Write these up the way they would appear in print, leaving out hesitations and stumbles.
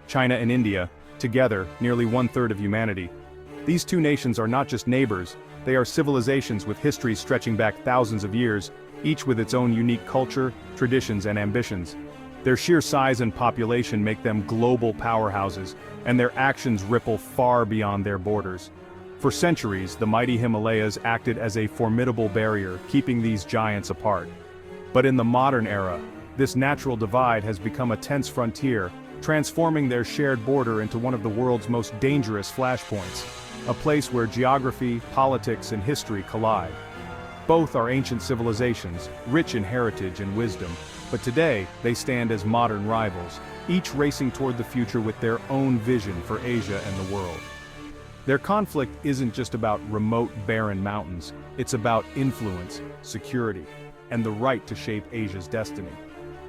China and India, together, nearly one-third of humanity. These two nations are not just neighbors, they are civilizations with histories stretching back thousands of years, each with its own unique culture, traditions and ambitions. Their sheer size and population make them global powerhouses, and their actions ripple far beyond their borders. For centuries, the mighty Himalayas acted as a formidable barrier, keeping these giants apart. But in the modern era, this natural divide has become a tense frontier, transforming their shared border into one of the world's most dangerous flashpoints, a place where geography, politics, and history collide. Both are ancient civilizations, rich in heritage and wisdom, but today they stand as modern rivals, each racing toward the future with their own vision for Asia and the world. Their conflict isn't just about remote, barren mountains, it's about influence, security, and the right to shape Asia's destiny.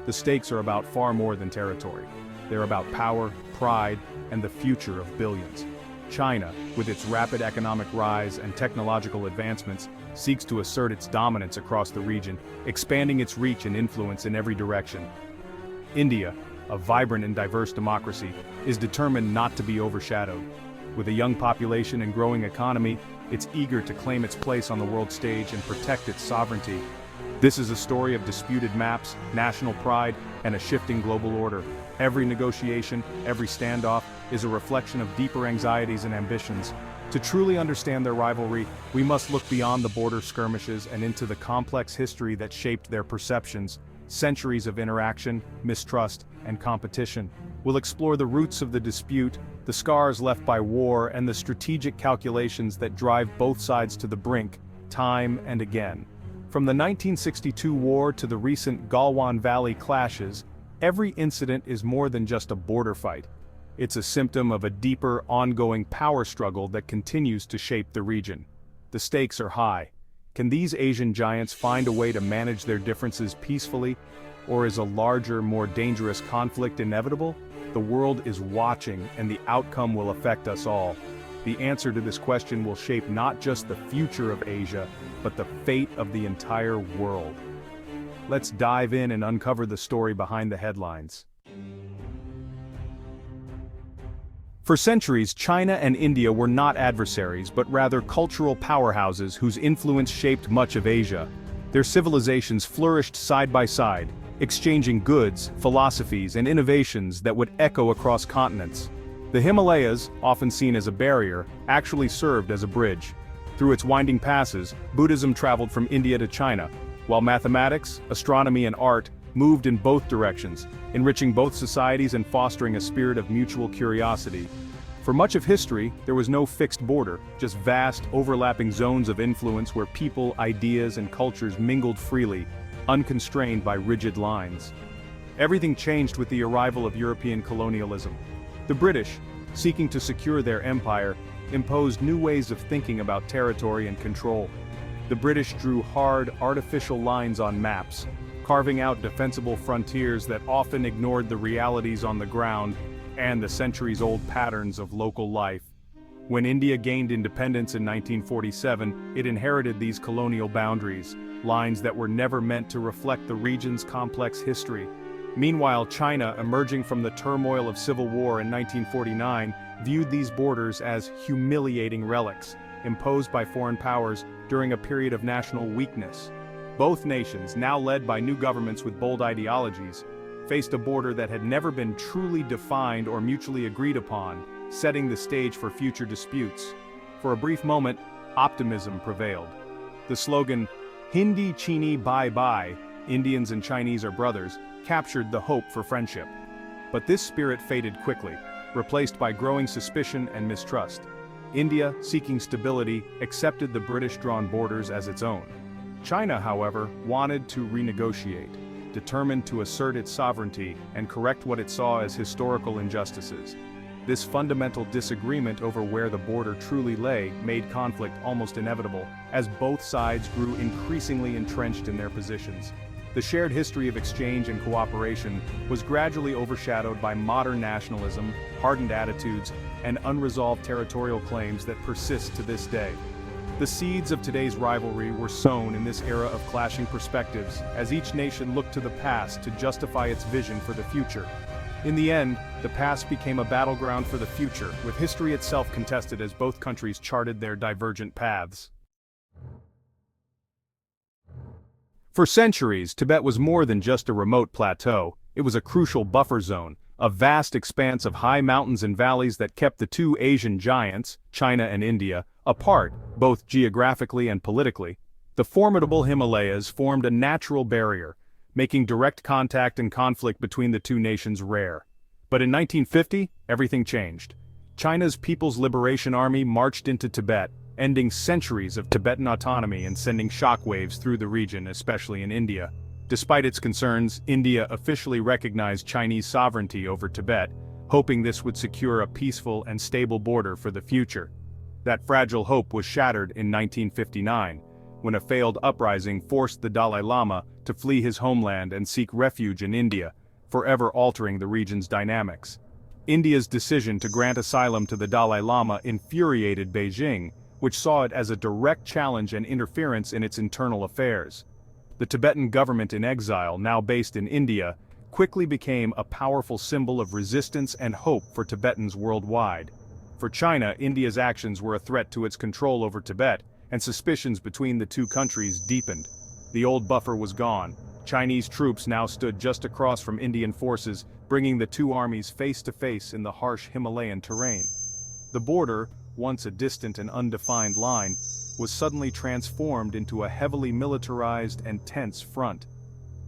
The stakes are about far more than territory. They're about power, pride, and the future of billions. China, with its rapid economic rise and technological advancements, seeks to assert its dominance across the region, expanding its reach and influence in every direction. India, a vibrant and diverse democracy, is determined not to be overshadowed. With a young population and growing economy, it's eager to claim its place on the world stage and protect its sovereignty. This is a story of disputed maps, national pride, and a shifting global order. Every negotiation, every standoff, is a reflection of deeper anxieties and ambitions. To truly understand their rivalry, we must look beyond the border skirmishes and into the complex history that shaped their perceptions, centuries of interaction, mistrust, and competition. We'll explore the roots of the dispute, the scars left by war, and the strategic calculations that drive both sides to the brink, time and again. From the 1962 war to the recent Galwan Valley clashes, every incident is more than just a border fight. It's a symptom of a deeper, ongoing power struggle that continues to shape the region. The stakes are high. Can these Asian giants find a way to manage their differences peacefully? Or is a larger, more dangerous conflict inevitable? The world is watching, and the outcome will affect us all. The answer to this question will shape not just the future of Asia, but the fate of the entire world. Let's dive in and uncover the story behind the headlines. For centuries, China and India were not adversaries, but rather cultural powerhouses whose influence shaped much of Asia. Their civilizations flourished side by side, exchanging goods, philosophies, and innovations that would echo across continents. The Himalayas, often seen as a barrier, actually served as a bridge. Through its winding passes, Buddhism traveled from India to China, while mathematics, astronomy, and art moved in both directions, enriching both societies and fostering a spirit of mutual curiosity. For much of history, there was no fixed border, just vast, overlapping zones of influence where people, ideas, and cultures mingled freely, unconstrained by rigid lines. Everything changed with the arrival of European colonialism. The British, seeking to secure their empire, imposed new ways of thinking about territory and control. The British drew hard, artificial lines on maps, carving out defensible frontiers that often ignored the realities on the ground and the centuries-old patterns of local life. When India gained independence in 1947, it inherited these colonial boundaries, lines that were never meant to reflect the region's complex history. Meanwhile, China, emerging from the turmoil of civil war in 1949, viewed these borders as humiliating relics, imposed by foreign powers during a period of national weakness. Both nations, now led by new governments with bold ideologies, faced a border that had never been truly defined or mutually agreed upon, setting the stage for future disputes. For a brief moment, optimism prevailed. The slogan, "Hindi Chini Bye Bye, Indians and Chinese are brothers," captured the hope for friendship. But this spirit faded quickly, replaced by growing suspicion and mistrust. India, seeking stability, accepted the British-drawn borders as its own. China, however, wanted to renegotiate, determined to assert its sovereignty and correct what it saw as historical injustices. This fundamental disagreement over where the border truly lay made conflict almost inevitable, as both sides grew increasingly entrenched in their positions. The shared history of exchange and cooperation was gradually overshadowed by modern nationalism, hardened attitudes, and unresolved territorial claims that persist to this day. The seeds of today's rivalry were sown in this era of clashing perspectives, as each nation looked to the past to justify its vision for the future. In the end, the past became a battleground for the future, with history itself contested as both countries charted their divergent paths. For centuries, Tibet was more than just a remote plateau. It was a crucial buffer zone, a vast expanse of high mountains and valleys that kept the two Asian giants, China and India, apart, both geographically and politically. The formidable Himalayas formed a natural barrier, making direct contact and conflict between the two nations rare. But in 1950, everything changed. China's People's Liberation Army marched into Tibet, ending centuries of Tibetan autonomy and sending shockwaves through the region, especially in India. Despite its concerns, India officially recognized Chinese sovereignty over Tibet, hoping this would secure a peaceful and stable border for the future. That fragile hope was shattered in 1959, when a failed uprising forced the Dalai Lama to flee his homeland and seek refuge in India, forever altering the region's dynamics. India's decision to grant asylum to the Dalai Lama infuriated Beijing, which saw it as a direct challenge and interference in its internal affairs. The Tibetan government in exile, now based in India, quickly became a powerful symbol of resistance and hope for Tibetans worldwide. For China, India's actions were a threat to its control over Tibet, and suspicions between the two countries deepened. The old buffer was gone. Chinese troops now stood just across from Indian forces, bringing the two armies face to face in the harsh Himalayan terrain. The border, once a distant and undefined line, was suddenly transformed into a heavily militarized and tense front.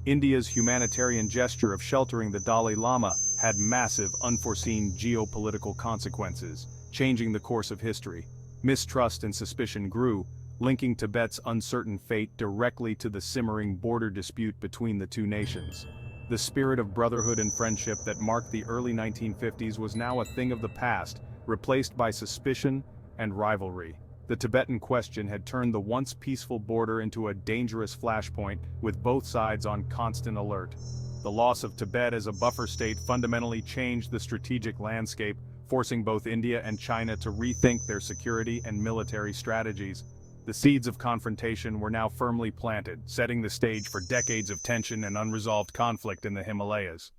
India's humanitarian gesture of sheltering the Dalai Lama had massive, unforeseen geopolitical consequences, changing the course of history. Mistrust and suspicion grew, linking Tibet's uncertain fate directly to the simmering border dispute between the two nations. The spirit of brotherhood and friendship that marked the early 1950s was now a thing of the past, replaced by suspicion and rivalry. The Tibetan question had turned the once peaceful border into a dangerous flashpoint, with both sides on constant alert. The loss of Tibet as a buffer state fundamentally changed the strategic landscape, forcing both India and China to rethink their security and military strategies. The seeds of confrontation were now firmly planted, setting the stage for decades of tension and unresolved conflict in the Himalayas.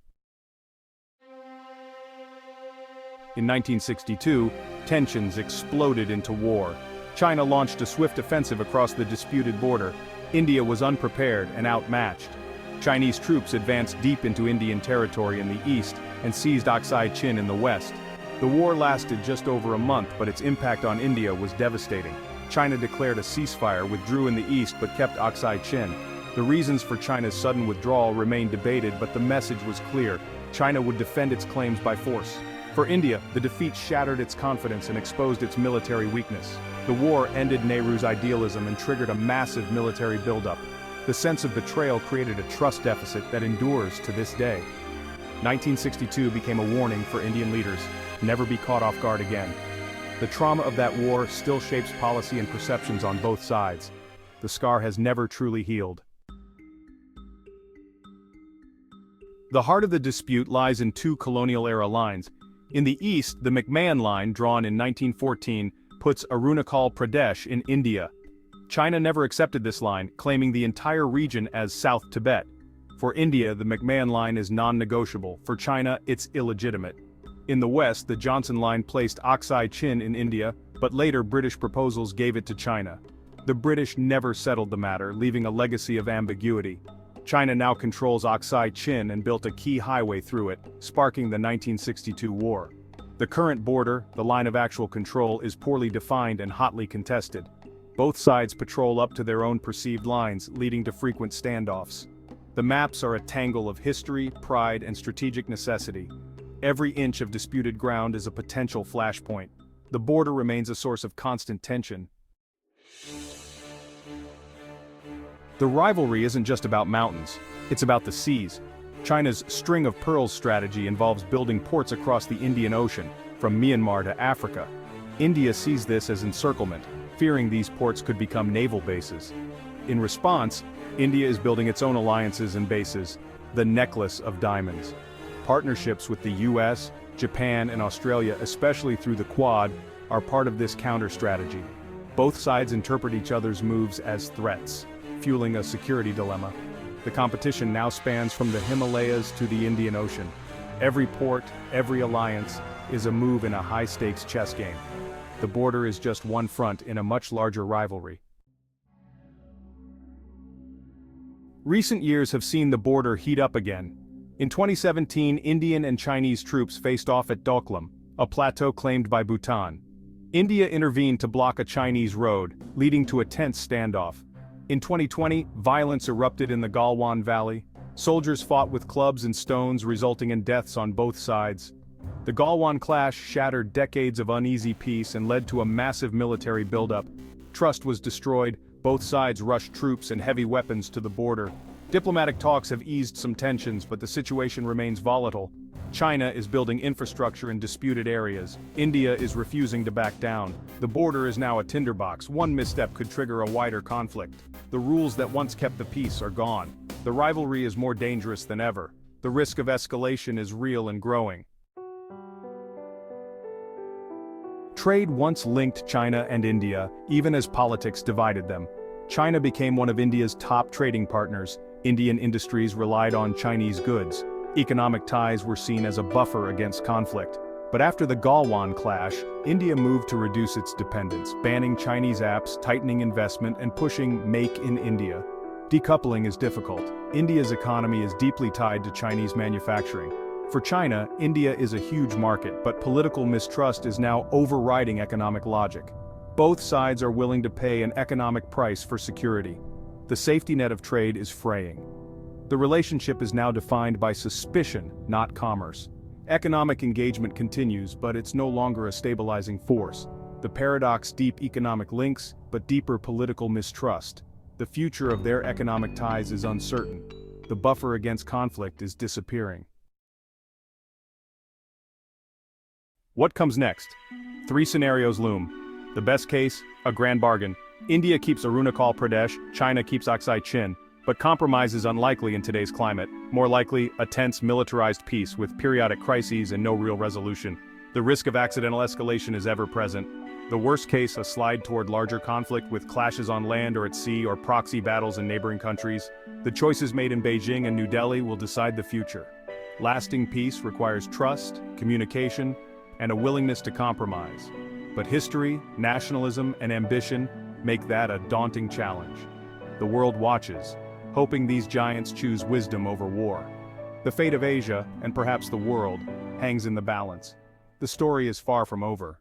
In 1962, tensions exploded into war. China launched a swift offensive across the disputed border. India was unprepared and outmatched. Chinese troops advanced deep into Indian territory in the east and seized Aksai Chin in the west. The war lasted just over a month, but its impact on India was devastating. China declared a ceasefire, withdrew in the east but kept Aksai Chin. The reasons for China's sudden withdrawal remained debated, but the message was clear: China would defend its claims by force. For India, the defeat shattered its confidence and exposed its military weakness. The war ended Nehru's idealism and triggered a massive military buildup. The sense of betrayal created a trust deficit that endures to this day. 1962 became a warning for Indian leaders: never be caught off guard again. The trauma of that war still shapes policy and perceptions on both sides. The scar has never truly healed. The heart of the dispute lies in two colonial-era lines. In the east, the McMahon Line, drawn in 1914, puts Arunachal Pradesh in India. China never accepted this line, claiming the entire region as South Tibet. For India, the McMahon Line is non-negotiable. For China, it's illegitimate. In the west, the Johnson Line placed Aksai Chin in India, but later British proposals gave it to China. The British never settled the matter, leaving a legacy of ambiguity. China now controls Aksai Chin and built a key highway through it, sparking the 1962 war. The current border, the line of actual control, is poorly defined and hotly contested. Both sides patrol up to their own perceived lines, leading to frequent standoffs. The maps are a tangle of history, pride, and strategic necessity. Every inch of disputed ground is a potential flashpoint. The border remains a source of constant tension. The rivalry isn't just about mountains, it's about the seas. China's string of pearls strategy involves building ports across the Indian Ocean, from Myanmar to Africa. India sees this as encirclement, fearing these ports could become naval bases. In response, India is building its own alliances and bases, the necklace of diamonds. Partnerships with the US, Japan, and Australia, especially through the Quad, are part of this counter-strategy. Both sides interpret each other's moves as threats, fueling a security dilemma. The competition now spans from the Himalayas to the Indian Ocean. Every port, every alliance, is a move in a high-stakes chess game. The border is just one front in a much larger rivalry. Recent years have seen the border heat up again. In 2017, Indian and Chinese troops faced off at Doklam, a plateau claimed by Bhutan. India intervened to block a Chinese road, leading to a tense standoff. In 2020, violence erupted in the Galwan Valley. Soldiers fought with clubs and stones, resulting in deaths on both sides. The Galwan clash shattered decades of uneasy peace and led to a massive military buildup. Trust was destroyed, both sides rushed troops and heavy weapons to the border. Diplomatic talks have eased some tensions, but the situation remains volatile. China is building infrastructure in disputed areas. India is refusing to back down. The border is now a tinderbox. One misstep could trigger a wider conflict. The rules that once kept the peace are gone. The rivalry is more dangerous than ever. The risk of escalation is real and growing. Trade once linked China and India, even as politics divided them. China became one of India's top trading partners. Indian industries relied on Chinese goods. Economic ties were seen as a buffer against conflict. But after the Galwan clash, India moved to reduce its dependence, banning Chinese apps, tightening investment, and pushing Make in India. Decoupling is difficult. India's economy is deeply tied to Chinese manufacturing. For China, India is a huge market, but political mistrust is now overriding economic logic. Both sides are willing to pay an economic price for security. The safety net of trade is fraying. The relationship is now defined by suspicion, not commerce. Economic engagement continues, but it's no longer a stabilizing force. The paradox: deep economic links, but deeper political mistrust. The future of their economic ties is uncertain. The buffer against conflict is disappearing. What comes next? 3 scenarios loom. The best case, a grand bargain. India keeps Arunachal Pradesh, China keeps Aksai Chin. But compromise is unlikely in today's climate. More likely, a tense militarized peace with periodic crises and no real resolution. The risk of accidental escalation is ever present. The worst case, a slide toward larger conflict with clashes on land or at sea or proxy battles in neighboring countries. The choices made in Beijing and New Delhi will decide the future. Lasting peace requires trust, communication, and a willingness to compromise. But history, nationalism, and ambition make that a daunting challenge. The world watches, hoping these giants choose wisdom over war. The fate of Asia, and perhaps the world, hangs in the balance. The story is far from over.